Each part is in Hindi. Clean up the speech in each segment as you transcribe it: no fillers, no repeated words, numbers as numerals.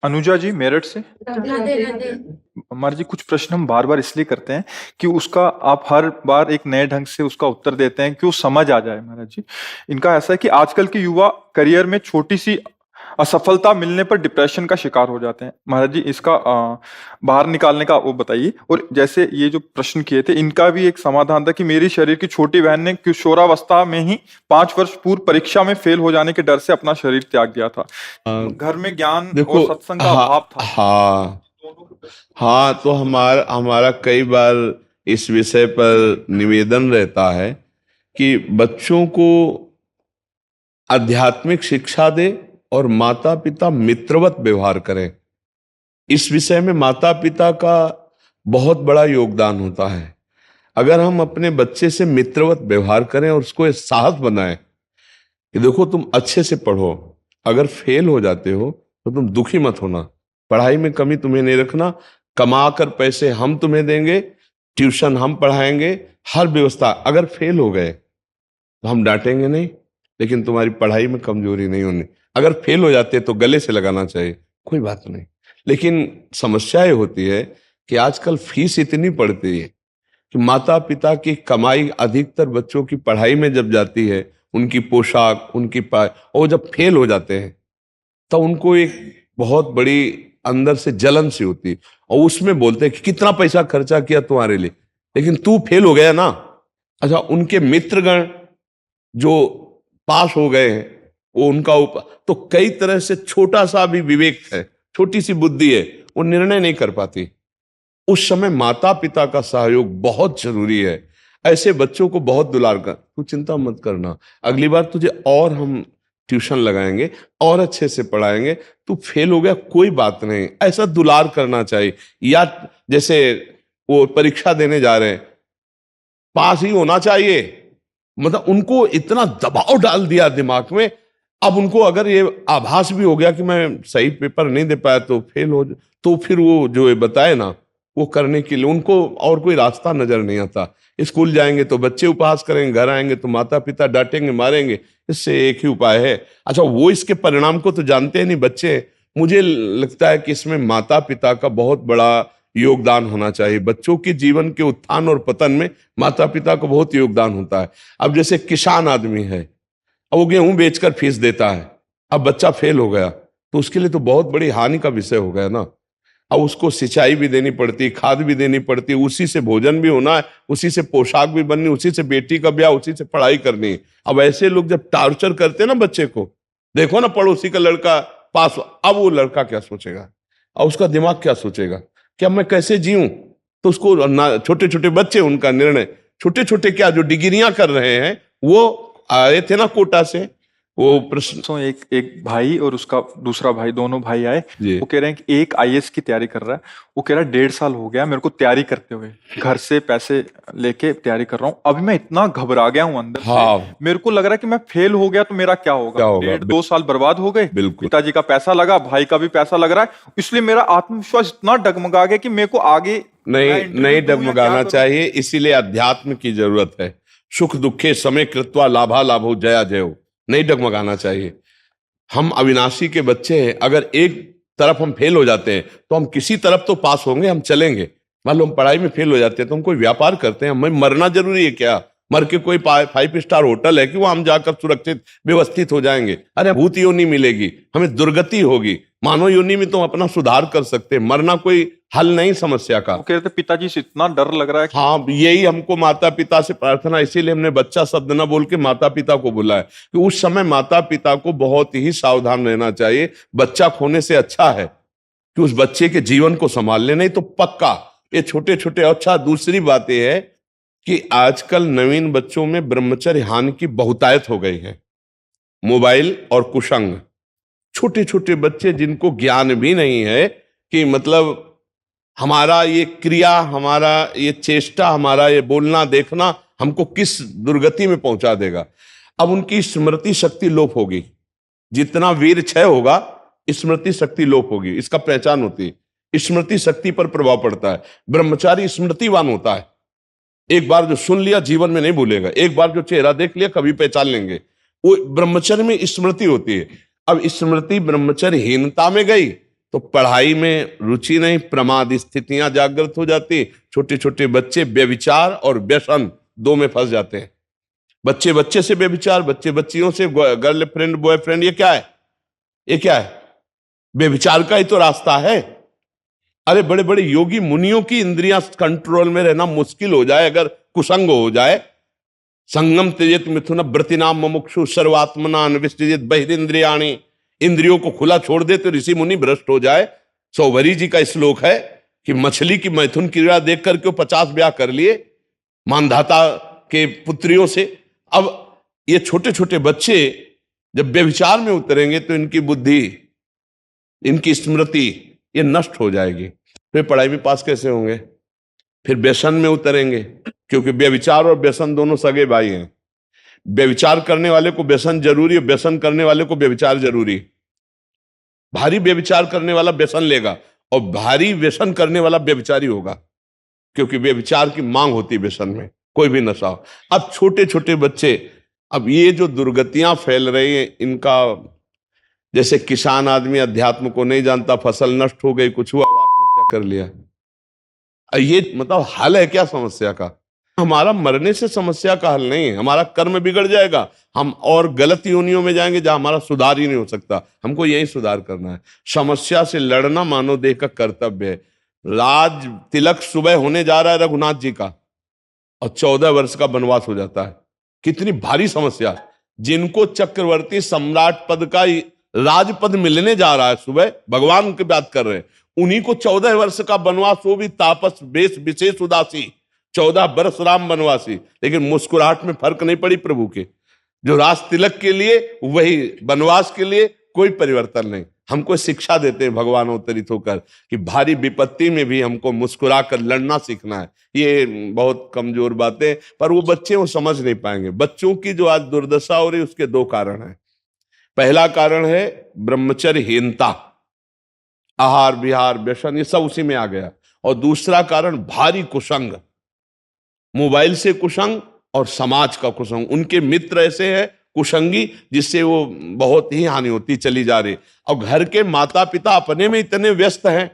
अनुजा जी मेरठ से। राधे राधे। हमारे जी कुछ प्रश्न हम बार बार इसलिए करते हैं कि उसका आप हर बार एक नए ढंग से उसका उत्तर देते हैं कि वो समझ आ जाए। महाराज जी, इनका ऐसा है कि आजकल के युवा करियर में छोटी सी असफलता मिलने पर डिप्रेशन का शिकार हो जाते हैं। महाराज जी, इसका बाहर निकालने का वो बताइए। और जैसे ये जो प्रश्न किए थे, इनका भी एक समाधान था कि मेरी शरीर की छोटी बहन ने किशोरावस्था में ही 5 वर्ष पूर्व परीक्षा में फेल हो जाने के डर से अपना शरीर त्याग दिया था। घर में ज्ञान और देखो, सत्संग का हाँ अभाव था। हाँ हाँ, तो हमारा हमारा कई बार इस विषय पर निवेदन रहता है कि बच्चों को आध्यात्मिक शिक्षा दे और माता पिता मित्रवत व्यवहार करें। इस विषय में माता पिता का बहुत बड़ा योगदान होता है। अगर हम अपने बच्चे से मित्रवत व्यवहार करें और उसको एक साहस बनाएं कि देखो तुम अच्छे से पढ़ो, अगर फेल हो जाते हो तो तुम दुखी मत होना, पढ़ाई में कमी तुम्हें नहीं रखना, कमा कर पैसे हम तुम्हें देंगे, ट्यूशन हम पढ़ाएंगे, हर व्यवस्था। अगर फेल हो गए तो हम डांटेंगे नहीं, लेकिन तुम्हारी पढ़ाई में कमजोरी नहीं होनी। अगर फेल हो जाते तो गले से लगाना चाहिए, कोई बात नहीं। लेकिन समस्या ये होती है कि आजकल फीस इतनी पड़ती है कि माता पिता की कमाई अधिकतर बच्चों की पढ़ाई में जब जाती है, उनकी पोशाक, उनकी और जब फेल हो जाते हैं तो उनको एक बहुत बड़ी अंदर से जलन सी होती है और उसमें बोलते हैं कि कितना पैसा खर्चा किया तुम्हारे लिए, लेकिन तू फेल हो गया ना। अच्छा, उनके मित्रगण जो पास हो गए हैं वो उनका तो कई तरह से छोटा सा भी विवेक है, छोटी सी बुद्धि है, वो निर्णय नहीं कर पाती। उस समय माता पिता का सहयोग बहुत जरूरी है। ऐसे बच्चों को बहुत दुलार कर, तू चिंता मत करना, अगली बार तुझे और हम ट्यूशन लगाएंगे और अच्छे से पढ़ाएंगे, तू फेल हो गया कोई बात नहीं, ऐसा दुलार करना चाहिए। या जैसे वो परीक्षा देने जा रहे हैं, पास ही होना चाहिए, मतलब उनको इतना दबाव डाल दिया दिमाग में। अब उनको अगर ये आभास भी हो गया कि मैं सही पेपर नहीं दे पाया तो फेल हो, तो फिर वो जो बताए ना, वो करने के लिए उनको और कोई रास्ता नजर नहीं आता। स्कूल जाएंगे तो बच्चे उपहास करेंगे, घर आएंगे तो माता पिता डांटेंगे मारेंगे, इससे एक ही उपाय है। अच्छा, वो इसके परिणाम को तो जानते हैं नहीं बच्चे। मुझे लगता है कि इसमें माता पिता का बहुत बड़ा योगदान होना चाहिए। बच्चों के जीवन के उत्थान और पतन में माता पिता का बहुत योगदान होता है। अब जैसे किसान आदमी है, अब वो गेहूं बेचकर फीस देता है, अब बच्चा फेल हो गया तो उसके लिए तो बहुत बड़ी हानि का विषय हो गया ना। अब उसको सिंचाई भी देनी पड़ती, खाद भी देनी पड़ती, उसी से भोजन भी होना है, उसी से पोशाक भी बननी, उसी से बेटी का ब्याह, उसी से पढ़ाई करनी। अब ऐसे लोग जब टार्चर करते हैं ना बच्चे को, देखो ना पड़ोसी का लड़का पास, अब वो लड़का क्या सोचेगा और उसका दिमाग क्या सोचेगा कि अब मैं कैसे जीऊं। तो उसको छोटे छोटे बच्चे, उनका निर्णय, छोटे छोटे क्या जो डिग्रियां कर रहे हैं, वो आए थे ना कोटा से, वो प्रश्न। तो एक भाई और उसका दूसरा भाई, दोनों भाई आए। वो कह रहे हैं कि एक आईएएस की तैयारी कर रहा है। वो कह रहा है 1.5 साल हो गया मेरे को तैयारी करते हुए, घर से पैसे लेके तैयारी कर रहा हूँ, अभी मैं इतना घबरा गया हूँ अंदर से, मेरे को लग रहा है कि मैं फेल हो गया तो मेरा क्या होगा। 1.5-2 साल बर्बाद हो गए, पिताजी का पैसा लगा, भाई का भी पैसा लग रहा है, इसलिए मेरा आत्मविश्वास इतना डगमगा गया कि मेरे को आगे नहीं डगमगाना चाहिए। इसीलिए अध्यात्म की जरूरत है। सुख दुखे समय कृत्वा लाभा लाभो जया जयो, नहीं डगमगाना चाहिए। हम अविनाशी के बच्चे हैं, अगर एक तरफ हम फेल हो जाते हैं तो हम किसी तरफ तो पास होंगे, हम चलेंगे। मान लो हम पढ़ाई में फेल हो जाते हैं तो हम कोई व्यापार करते हैं, हमें मरना जरूरी है क्या? मर के कोई 5 स्टार होटल है कि वो हम जाकर सुरक्षित व्यवस्थित हो जाएंगे? अरे भूत योनि मिलेगी, हमें दुर्गति होगी। मानव योनि में तो अपना सुधार कर सकते हैं, मरना कोई हल नहीं समस्या का। कह रहे थे पिताजी से इतना डर लग रहा है। हाँ, यही हमको माता पिता से प्रार्थना, इसीलिए हमने बच्चा शब्द न बोल के माता पिता को बोला है कि उस समय माता पिता को बहुत ही सावधान रहना चाहिए। बच्चा खोने से अच्छा है कि उस बच्चे के जीवन को संभाल ले, नहीं तो पक्का ये छोटे छोटे। अच्छा, दूसरी बात यह है कि आजकल नवीन बच्चों में ब्रह्मचर्य हानि की बहुतायत हो गई है। मोबाइल और कुसंग, छोटे छोटे बच्चे जिनको ज्ञान भी नहीं है कि मतलब हमारा ये क्रिया, हमारा ये चेष्टा, हमारा ये बोलना देखना हमको किस दुर्गति में पहुंचा देगा। अब उनकी स्मृति शक्ति लोप होगी, जितना वीर क्षय होगा स्मृति शक्ति लोप होगी। इसका पहचान होती है, स्मृति शक्ति पर प्रभाव पड़ता है। ब्रह्मचारी स्मृतिवान होता है, एक बार जो सुन लिया जीवन में नहीं भूलेगा, एक बार जो चेहरा देख लिया कभी पहचान लेंगे। वो ब्रह्मचर्य में स्मृति होती है। अब स्मृति ब्रह्मचर्य हीनता में गई तो पढ़ाई में रुचि नहीं, प्रमाद स्थितियां जागृत हो जाती, छोटे छोटे बच्चे व्यभिचार और व्यसन दो में फंस जाते हैं। बच्चे बच्चे से व्यभिचार, बच्चे बच्चियों से गर्लफ्रेंड बॉयफ्रेंड, ये क्या है? ये क्या है? व्यभिचार का ही तो रास्ता है। अरे बड़े बड़े योगी मुनियों की इंद्रियां कंट्रोल में रहना मुश्किल हो जाए अगर कुसंग हो जाए। संगम त्यजेत मिथुन व्रतिनाम मुमुक्षु सर्वात्मना विसृजेत बहिरिंद्रियाणि। इंद्रियों को खुला छोड़ दे तो ऋषि मुनि भ्रष्ट हो जाए। सौभरी जी का श्लोक है कि मछली की मैथुन क्रिया देख करके 50 ब्याह कर लिए मानधाता के पुत्रियों से। अब ये छोटे छोटे बच्चे जब व्यभिचार में उतरेंगे तो इनकी बुद्धि, इनकी स्मृति ये नष्ट हो जाएगी। फिर पढ़ाई में पास कैसे होंगे? फिर व्यसन में उतरेंगे, क्योंकि व्यभिचार और व्यसन दोनों सगे भाई हैं। व्यभिचार करने वाले को व्यसन जरूरी है, व्यसन करने वाले को व्यभिचार जरूरी। भारी व्यभिचार करने वाला व्यसन लेगा और भारी व्यसन करने वाला व्यभिचारी होगा, क्योंकि व्यभिचार की मांग होती है व्यसन में, कोई भी नशा हो। अब छोटे छोटे बच्चे, अब ये जो दुर्गतियां फैल रही हैं इनका, जैसे किसान आदमी अध्यात्म को नहीं जानता, फसल नष्ट हो गई, कुछ हुआ, आत्महत्या कर लिया। ये मतलब हल है क्या समस्या का? हमारा मरने से समस्या का हल नहीं है, हमारा कर्म बिगड़ जाएगा, हम और गलत योनियों में जाएंगे जहां हमारा सुधार ही नहीं हो सकता। हमको यही सुधार करना है। समस्या से लड़ना मानव देह का कर्तव्य है। राज तिलक सुबह होने जा रहा है रघुनाथ जी का और 14 वर्ष का वनवास हो जाता है। कितनी भारी समस्या। जिनको चक्रवर्ती सम्राट पद का राजपद मिलने जा रहा है, सुबह भगवान की बात कर रहे हैं, उन्हीं को 14 वर्ष का वनवास, वो भी तापस वेश विशेष उदासी, 14 वर्ष राम वनवासी। लेकिन मुस्कुराहट में फर्क नहीं पड़ी प्रभु के। जो राज तिलक के लिए वही वनवास के लिए कोई परिवर्तन नहीं। हमको शिक्षा देते हैं भगवान अवतरित होकर कि भारी विपत्ति में भी हमको मुस्कुरा कर लड़ना सीखना है। ये बहुत कमजोर बातें, पर वो बच्चे वो समझ नहीं पाएंगे। बच्चों की जो आज दुर्दशा हो रही है उसके दो कारण हैं। पहला कारण है ब्रह्मचर्यहीनता, आहार विहार व्यसन ये सब उसी में आ गया। और दूसरा कारण भारी कुसंग, मोबाइल से कुसंग और समाज का कुसंग। उनके मित्र ऐसे हैं कुसंगी जिससे वो बहुत ही हानि होती चली जा रही। और घर के माता पिता अपने में इतने व्यस्त हैं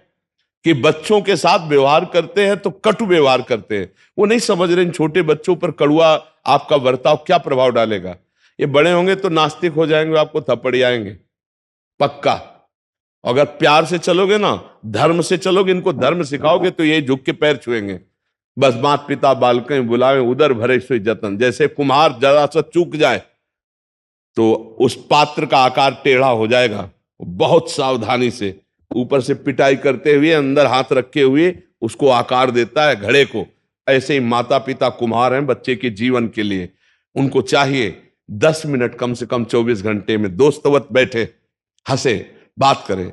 कि बच्चों के साथ व्यवहार करते हैं तो कटु व्यवहार करते हैं। वो नहीं समझ रहे इन छोटे बच्चों पर कड़ुआ आपका बर्ताव क्या प्रभाव डालेगा। ये बड़े होंगे तो नास्तिक हो जाएंगे, आपको थप्पड़ी आएंगे पक्का। अगर प्यार से चलोगे ना, धर्म से चलोगे, इनको धर्म सिखाओगे तो ये झुक के पैर छुएंगे। बस माता पिता बालकें बुलावे उधर भरे सोई जतन। जैसे कुम्हार जरा सा चूक जाए तो उस पात्र का आकार टेढ़ा हो जाएगा। बहुत सावधानी से ऊपर से पिटाई करते हुए अंदर हाथ रखे हुए उसको आकार देता है घड़े को। ऐसे ही माता पिता कुम्हार हैं बच्चे के जीवन के लिए। उनको चाहिए 10 मिनट कम से कम 24 घंटे में दोस्तवत बैठे, हंसे, बात करें।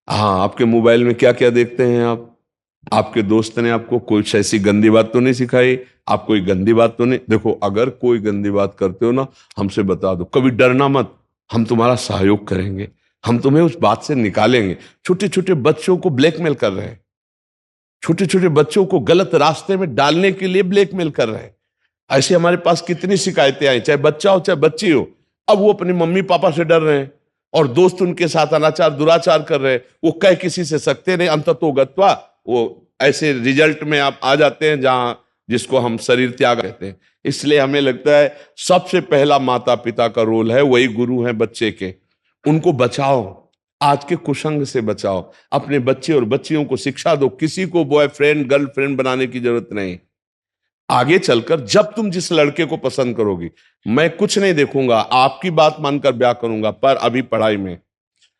हाँ, आपके मोबाइल में क्या क्या देखते हैं आप? आपके दोस्त ने आपको कोई ऐसी गंदी बात तो नहीं सिखाई? आप कोई गंदी बात तो नहीं? देखो, अगर कोई गंदी बात करते हो ना, हमसे बता दो, कभी डरना मत, हम तुम्हारा सहयोग करेंगे, हम तुम्हें उस बात से निकालेंगे। छोटे छोटे बच्चों को ब्लैकमेल कर रहे हैं, छोटे छोटे बच्चों को गलत रास्ते में डालने के लिए ब्लैकमेल कर रहे हैं। ऐसे हमारे पास कितनी शिकायतें आई, चाहे बच्चा हो चाहे बच्ची हो। अब वो अपने मम्मी पापा से डर रहे हैं और दोस्त उनके साथ अनाचार दुराचार कर रहे हैं। वो कह किसी से सकते नहीं, अंततोगत्वा वो ऐसे रिजल्ट में आप आ जाते हैं जहां जिसको हम शरीर त्याग कहते हैं। इसलिए हमें लगता है सबसे पहला माता पिता का रोल है, वही गुरु हैं बच्चे के। उनको बचाओ, आज के कुसंग से बचाओ। अपने बच्चे और बच्चियों को शिक्षा दो। किसी को बॉयफ्रेंड गर्लफ्रेंड बनाने की जरूरत नहीं। आगे चलकर जब तुम जिस लड़के को पसंद करोगी, मैं कुछ नहीं देखूंगा, आपकी बात मानकर ब्याह करूंगा। पर अभी पढ़ाई में,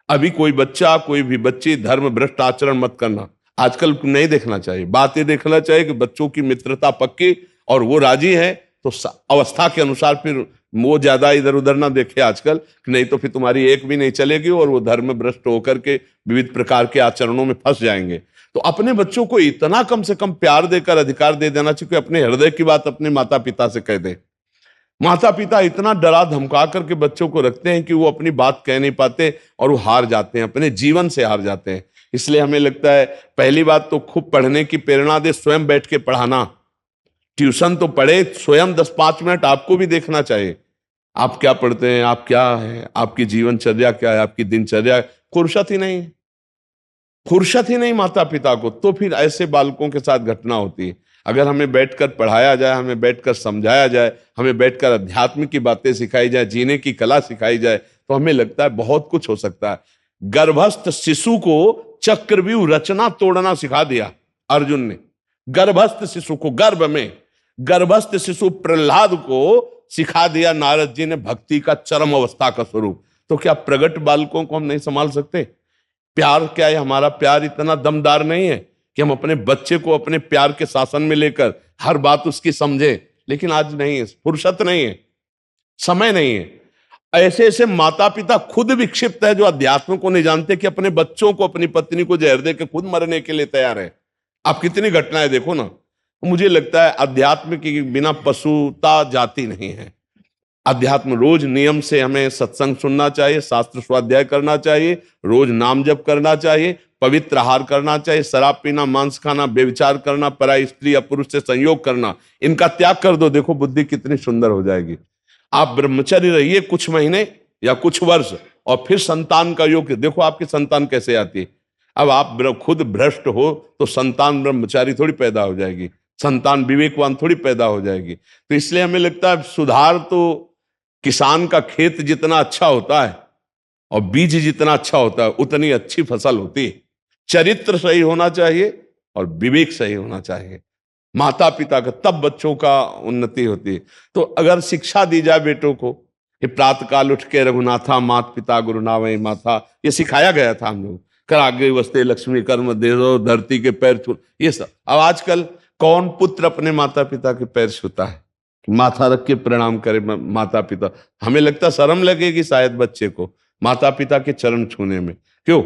अभी कोई बच्चा कोई भी बच्ची धर्म भ्रष्ट आचरण मत करना। आजकल नहीं देखना चाहिए, बात ये देखना चाहिए कि बच्चों की मित्रता पक्की और वो राजी है तो अवस्था के अनुसार फिर वो ज्यादा इधर उधर ना देखे आजकल, नहीं तो फिर तुम्हारी एक भी नहीं चलेगी और वो धर्म भ्रष्ट होकर के विविध प्रकार के आचरणों में फंस जाएंगे। तो अपने बच्चों को इतना कम से कम प्यार देकर अधिकार दे देना चाहिए कि अपने हृदय की बात अपने माता पिता से कह दे। माता पिता इतना डरा धमका करके बच्चों को रखते हैं कि वो अपनी बात कह नहीं पाते और वो हार जाते हैं, अपने जीवन से हार जाते हैं। इसलिए हमें लगता है पहली बात तो खूब पढ़ने की प्रेरणा दे, स्वयं बैठ के पढ़ाना। ट्यूशन तो पढ़े, स्वयं 10-5 मिनट आपको भी देखना चाहिए। आप क्या पढ़ते हैं, आप क्या है, आपकी जीवनचर्या क्या है, आपकी दिनचर्या, फुर्सत ही नहीं। फुर्सत ही नहीं माता पिता को, तो फिर ऐसे बालकों के साथ घटना होती है। अगर हमें बैठकर पढ़ाया जाए, हमें बैठकर समझाया जाए, हमें बैठकर अध्यात्म की बातें सिखाई जाए, जीने की कला सिखाई जाए, तो हमें लगता है बहुत कुछ हो सकता है। गर्भस्थ शिशु को चक्रव्यूह रचना तोड़ना सिखा दिया अर्जुन ने। गर्भस्थ शिशु को, गर्भ में गर्भस्थ शिशु प्रहलाद को सिखा दिया नारद जी ने भक्ति का चरम अवस्था का स्वरूप। तो क्या प्रगट बालकों को हम नहीं संभाल सकते? प्यार क्या है? हमारा प्यार इतना दमदार नहीं है कि हम अपने बच्चे को अपने प्यार के शासन में लेकर हर बात उसकी समझे? लेकिन आज नहीं है, फुर्सत नहीं है, समय नहीं है। ऐसे ऐसे माता पिता खुद विक्षिप्त है जो अध्यात्म को नहीं जानते कि अपने बच्चों को, अपनी पत्नी को जहर दे के खुद मरने के लिए तैयार है। आप कितनी घटनाएं देखो ना। मुझे लगता है अध्यात्म के बिना पशुता जाति नहीं है। अध्यात्म रोज नियम से हमें सत्संग सुनना चाहिए, शास्त्र स्वाध्याय करना चाहिए, रोज नाम जप करना चाहिए, पवित्र आहार करना चाहिए, शराब पीना, मांस खाना, व्यभिचार करना, पराई स्त्री या पुरुष से संयोग करना, इनका त्याग कर दो। देखो बुद्धि कितनी सुंदर हो जाएगी। आप ब्रह्मचर्य रहिए कुछ महीने या कुछ वर्ष, और फिर संतान का योग देखो आपकी संतान कैसे आती है। अब आप खुद भ्रष्ट हो तो संतान ब्रह्मचारी थोड़ी पैदा हो जाएगी, संतान विवेकवान थोड़ी पैदा हो जाएगी। तो इसलिए हमें लगता है सुधार तो किसान का खेत जितना अच्छा होता है और बीज जितना अच्छा होता है उतनी अच्छी फसल होती है। चरित्र सही होना चाहिए और विवेक सही होना चाहिए माता पिता का, तब बच्चों का उन्नति होती है। तो अगर शिक्षा दी जाए बेटों को कि प्रातःकाल उठ के रघुनाथा मात पिता गुरु नावै माथा, ये सिखाया गया था हम लोग। कर आगे वस्ते लक्ष्मी कर्म दे दो, धरती के पैर छू, ये सब। अब आजकल कौन पुत्र अपने माता पिता के पैर छूता है? माथा रख के प्रणाम करे माता पिता। हमें लगता शर्म लगेगी शायद बच्चे को माता पिता के चरण छूने में। क्यों?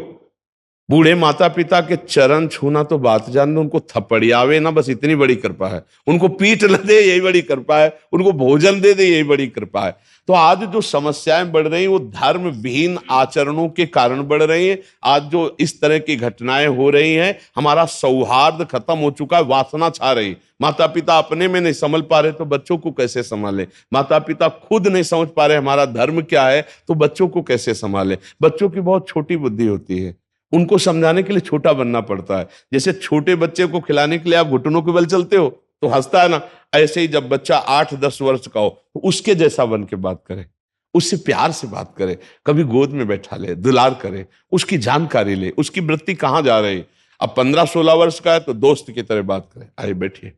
बूढ़े माता पिता के चरण छूना तो बात जान दो, उनको थपड़ियावे ना, बस इतनी बड़ी कृपा है। उनको पीठ न दे यही बड़ी कृपा है, उनको भोजन दे दे यही बड़ी कृपा है। तो आज जो समस्याएं बढ़ रही वो धर्म विहीन आचरणों के कारण बढ़ रही हैं। आज जो इस तरह की घटनाएं हो रही हैं, हमारा सौहार्द खत्म हो चुका है, वासना छा रही। माता पिता अपने में नहीं संभल पा रहे तो बच्चों को कैसे संभाले? माता पिता खुद नहीं समझ पा रहे हमारा धर्म क्या है तो बच्चों को कैसे संभाले? बच्चों की बहुत छोटी बुद्धि होती है, उनको समझाने के लिए छोटा बनना पड़ता है। जैसे छोटे बच्चे को खिलाने के लिए आप घुटनों के बल चलते हो तो हंसता है ना, ऐसे ही जब बच्चा 8-10 वर्ष का हो तो उसके जैसा बन के बात करे, उससे प्यार से बात करे, कभी गोद में बैठा ले, दुलार करे, उसकी जानकारी ले, उसकी वृत्ति कहाँ जा रही। अब 15-16 वर्ष का है तो दोस्त की तरह बात करे, आइए बैठिए,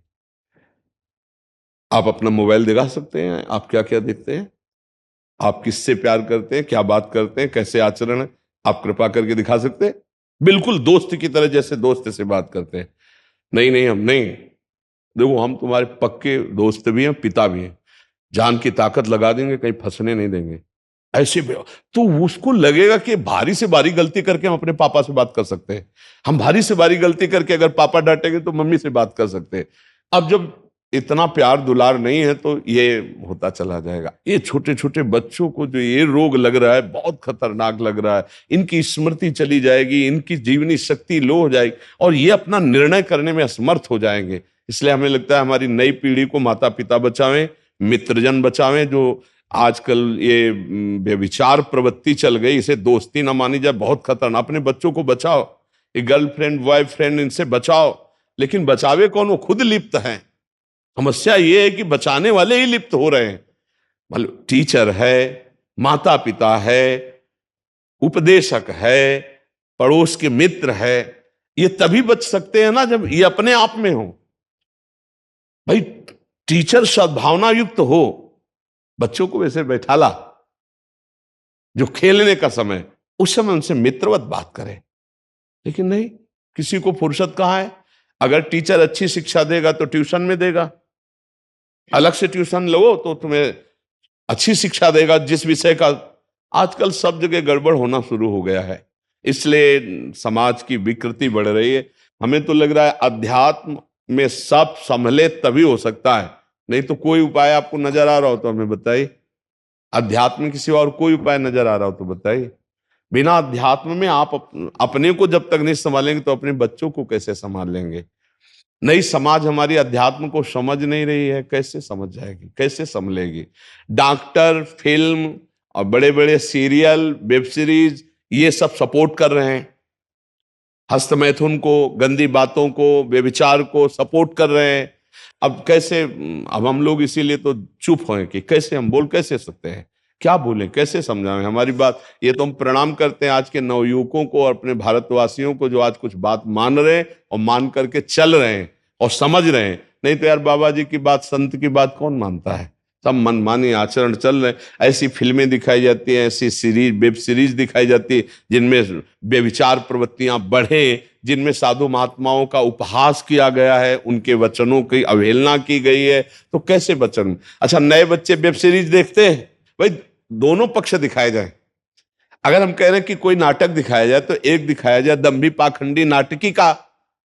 आप अपना मोबाइल दिखा सकते हैं, आप क्या क्या देखते हैं, आप किससे प्यार करते हैं, क्या बात करते हैं, कैसे आचरण है, आप कृपा करके दिखा सकते हैं? बिल्कुल दोस्त की तरह, जैसे दोस्त से बात करते हैं। नहीं नहीं, हम नहीं, देखो हम तुम्हारे पक्के दोस्त भी हैं, पिता भी हैं, जान की ताकत लगा देंगे, कहीं फंसने नहीं देंगे। ऐसे भी तो उसको लगेगा कि भारी से भारी गलती करके हम अपने पापा से बात कर सकते हैं, हम भारी से भारी गलती करके अगर पापा डांटेंगे तो मम्मी से बात कर सकते हैं। अब जब इतना प्यार दुलार नहीं है तो ये होता चला जाएगा। ये छोटे छोटे बच्चों को जो ये रोग लग रहा है बहुत खतरनाक लग रहा है। इनकी स्मृति चली जाएगी, इनकी जीवनी शक्ति लो हो जाएगी और ये अपना निर्णय करने में असमर्थ हो जाएंगे। इसलिए हमें लगता है हमारी नई पीढ़ी को माता पिता बचावें, मित्रजन बचावें। जो आजकल ये व्यभिचार प्रवृत्ति चल गई, इसे दोस्ती ना मानी जाए, बहुत खतरनाक। अपने बच्चों को बचाओ, ये गर्लफ्रेंड बॉयफ्रेंड इनसे बचाओ, लेकिन बचावे कौन? वो खुद लिप्त हैं। समस्या ये है कि बचाने वाले ही लिप्त हो रहे हैं। मतलब टीचर है, माता पिता है, उपदेशक है, पड़ोस के मित्र है, ये तभी बच सकते हैं ना जब ये अपने आप में हो। भाई टीचर सद्भावना युक्त हो, बच्चों को वैसे बैठा ला, जो खेलने का समय उस समय उनसे मित्रवत बात करें। लेकिन नहीं, किसी को फुर्सत कहाँ है? अगर टीचर अच्छी शिक्षा देगा तो ट्यूशन में देगा, अलग से ट्यूशन लो तो तुम्हें अच्छी शिक्षा देगा जिस विषय का। आजकल सब जगह गड़बड़ होना शुरू हो गया है, इसलिए समाज की विकृति बढ़ रही है। हमें तो लग रहा है अध्यात्म में सब संभले तभी हो सकता है, नहीं तो कोई उपाय आपको नजर आ रहा हो तो हमें बताइए। अध्यात्म के सिवा और कोई उपाय नजर आ रहा हो तो बताइए। बिना अध्यात्म में आप अपने को जब तक नहीं संभालेंगे तो अपने बच्चों को कैसे संभाल लेंगे? नई समाज हमारी अध्यात्म को समझ नहीं रही है, कैसे समझ जाएगी, कैसे संभलेगी? डॉक्टर, फिल्म और बड़े बड़े सीरियल, वेब सीरीज ये सब सपोर्ट कर रहे हैं। हस्तमैथुन को, गंदी बातों को, व्यभिचार को सपोर्ट कर रहे हैं। अब कैसे, अब हम लोग इसीलिए तो चुप हैं कि कैसे हम बोल कैसे सकते हैं, क्या बोलें, कैसे समझाएं हमारी बात। ये तो हम प्रणाम करते हैं आज के नवयुवकों को और अपने भारतवासियों को जो आज कुछ बात मान रहे हैं और मान करके चल रहे हैं और समझ रहे हैं। नहीं तो यार बाबा जी की बात, संत की बात कौन मानता है? सब मनमानी आचरण चल रहे हैं। ऐसी फिल्में दिखाई जाती हैं, ऐसी सीरीज, वेब सीरीज दिखाई जाती है जिनमें व्यभिचार प्रवृत्तियां बढ़े, जिनमें साधु महात्माओं का उपहास किया गया है, उनके वचनों की अवहेलना की गई है। तो कैसे वचन? अच्छा, नए बच्चे वेब सीरीज देखते हैं, भाई दोनों पक्ष दिखाए जाए। अगर हम कह रहे हैं कि कोई नाटक दिखाया जाए तो एक दिखाया जाए दंभी पाखंडी नाटकी का,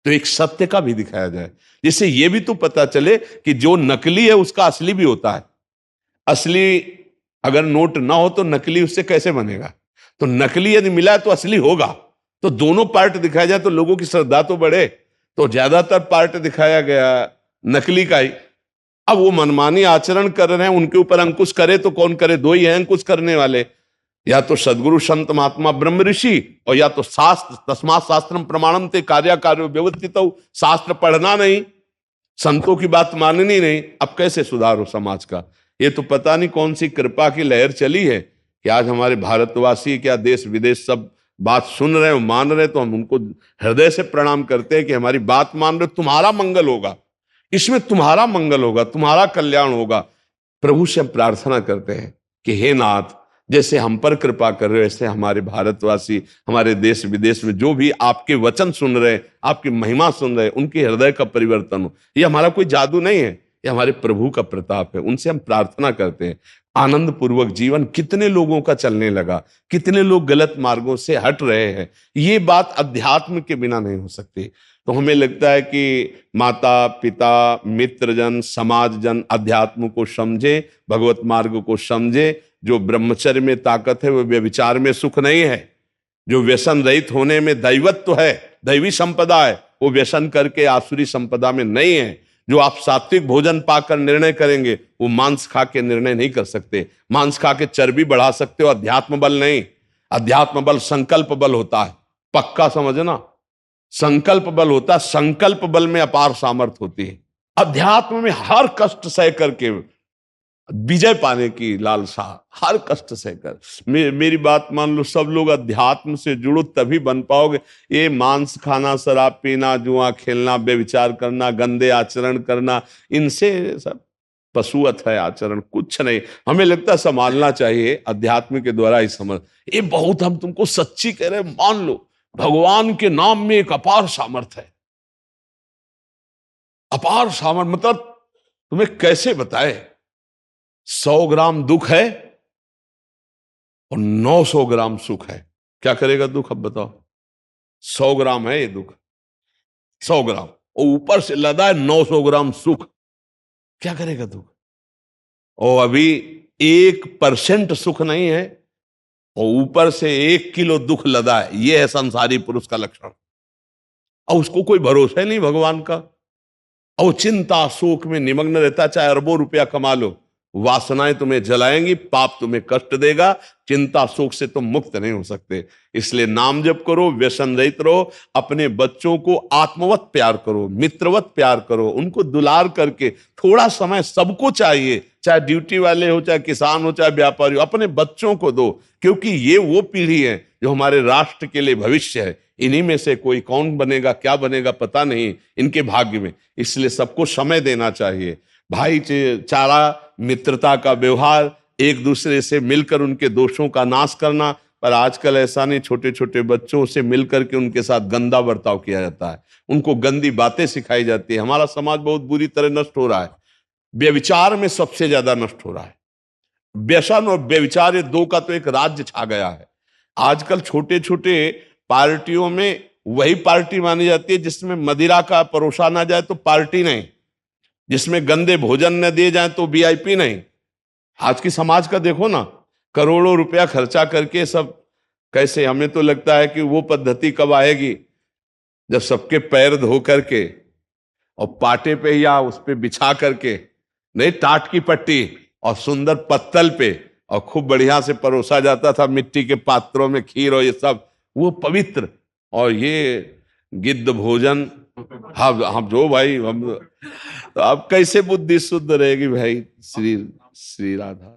तो एक सत्य का भी दिखाया जाए, जिससे यह भी तो पता चले कि जो नकली है उसका असली भी होता है। असली अगर नोट ना हो तो नकली उससे कैसे बनेगा? तो नकली यदि मिला है तो असली होगा। तो दोनों पार्ट दिखाया जाए तो लोगों की श्रद्धा तो बढ़े। तो ज्यादातर पार्ट दिखाया गया नकली का ही। अब वो मनमानी आचरण कर रहे हैं, उनके ऊपर अंकुश करे तो कौन करे? दो ही हैं अंकुश करने वाले, या तो सदगुरु संत महात्मा ब्रह्म ऋषि, और या तो शास्त्र। तस्मात् शास्त्रम प्रमाणम ते कार्य कार्यो व्यवस्थित। शास्त्र पढ़ना नहीं, संतों की बात माननी नहीं। अब कैसे सुधार हो समाज का? ये तो पता नहीं कौन सी कृपा की लहर चली है कि आज हमारे भारतवासी, क्या देश विदेश, सब बात सुन रहे हैं, मान रहे हैं। तो हम उनको हृदय से प्रणाम करते हैं कि हमारी बात मान रहे, तुम्हारा मंगल होगा, इसमें तुम्हारा मंगल होगा, तुम्हारा कल्याण होगा। प्रभु से हम प्रार्थना करते हैं कि हे नाथ, जैसे हम पर कृपा कर रहे हो, ऐसे हमारे भारतवासी, हमारे देश विदेश में जो भी आपके वचन सुन रहे हैं, आपकी महिमा सुन रहे हैं, उनके हृदय का परिवर्तन हो। ये हमारा कोई जादू नहीं है, ये हमारे प्रभु का प्रताप है। उनसे हम प्रार्थना करते हैं आनंद पूर्वक जीवन। कितने लोगों का चलने लगा, कितने लोग गलत मार्गों से हट रहे हैं। ये बात अध्यात्म के बिना नहीं हो सकती। तो हमें लगता है कि माता पिता, मित्रजन, समाजजन अध्यात्म को समझे, भगवत मार्ग को समझे। जो ब्रह्मचर्य में ताकत है वो व्यभिचार में सुख नहीं है। जो व्यसन रहित होने में दैवत्व है, दैवी संपदा है, वो व्यसन करके आसुरी संपदा में नहीं है। जो आप सात्विक भोजन पाकर निर्णय करेंगे, वो मांस खा के निर्णय नहीं कर सकते। मांस खा के चर्बी बढ़ा सकते हो, अध्यात्म बल नहीं। अध्यात्म बल संकल्प बल होता है, पक्का समझना। संकल्प बल होता है, संकल्प बल में अपार सामर्थ्य होती है। अध्यात्म में हर कष्ट सह करके विजय पाने की लालसा, हर कष्ट सहकर। मेरी बात मान लो, सब लोग अध्यात्म से जुड़ो तभी बन पाओगे। ये मांस खाना, शराब पीना, जुआ खेलना, व्यभिचार करना, गंदे आचरण करना, इनसे सब पशुवत है आचरण, कुछ नहीं। हमें लगता है संभालना चाहिए, अध्यात्म के द्वारा ही समझ। ये बहुत हम तुमको सच्ची कह रहे, मान लो भगवान के नाम में एक अपार सामर्थ्य है। अपार सामर्थ्य मतलब तुम्हें कैसे बताए? 100 ग्राम दुख है और 900 ग्राम सुख है। क्या करेगा दुख? अब बताओ। 100 ग्राम है ये दुख, 100 ग्राम, और ऊपर से लदा है 900 ग्राम सुख। क्या करेगा दुख? और अभी 1% सुख नहीं है और ऊपर से 1 किलो दुख लदा है। यह है संसारी पुरुष का लक्षण। और उसको कोई भरोसा ही नहीं भगवान का, और चिंता शोक में निमग्न रहता, चाहे अरबों रुपया कमा लो। वासनाएं तुम्हें जलाएंगी, पाप तुम्हें कष्ट देगा, चिंता शोक से तुम मुक्त नहीं हो सकते। इसलिए नाम जप करो, व्यसन रहित रहो, अपने बच्चों को आत्मवत प्यार करो, मित्रवत प्यार करो, उनको दुलार करके थोड़ा समय सबको चाहिए, चाहे ड्यूटी वाले हो, चाहे किसान हो, चाहे व्यापारी हो, अपने बच्चों को दो। क्योंकि ये वो पीढ़ी है जो हमारे राष्ट्र के लिए भविष्य है। इन्हीं में से कोई कौन बनेगा, क्या बनेगा, पता नहीं इनके भाग्य में। इसलिए सबको समय देना चाहिए। भाईचारा, मित्रता का व्यवहार, एक दूसरे से मिलकर उनके दोषों का नाश करना। पर आजकल ऐसा नहीं, छोटे छोटे बच्चों से मिलकर के उनके साथ गंदा बर्ताव किया जाता है, उनको गंदी बातें सिखाई जाती है। हमारा समाज बहुत बुरी तरह नष्ट हो रहा है। व्यभिचार में सबसे ज्यादा नष्ट हो रहा है। व्यसन और व्यभिचार, ये दो का तो एक राज्य छा गया है। आजकल छोटे छोटे पार्टियों में वही पार्टी मानी जाती है जिसमें मदिरा का परोसा ना जाए तो पार्टी नहीं, जिसमें गंदे भोजन न दिए जाए तो वीआईपी नहीं। आज की समाज का देखो ना, करोड़ों रुपया खर्चा करके सब कैसे। हमें तो लगता है कि वो पद्धति कब आएगी जब सबके पैर धो करके और पाटे पे या उस पे बिछा करके, नहीं टाट की पट्टी और सुंदर पत्तल पे, और खूब बढ़िया से परोसा जाता था मिट्टी के पात्रों में खीर और ये सब, वो पवित्र। और ये गिद्ध भोजन, हम जो भाई हम, तो अब कैसे बुद्धि शुद्ध रहेगी भाई? श्री श्री राधा।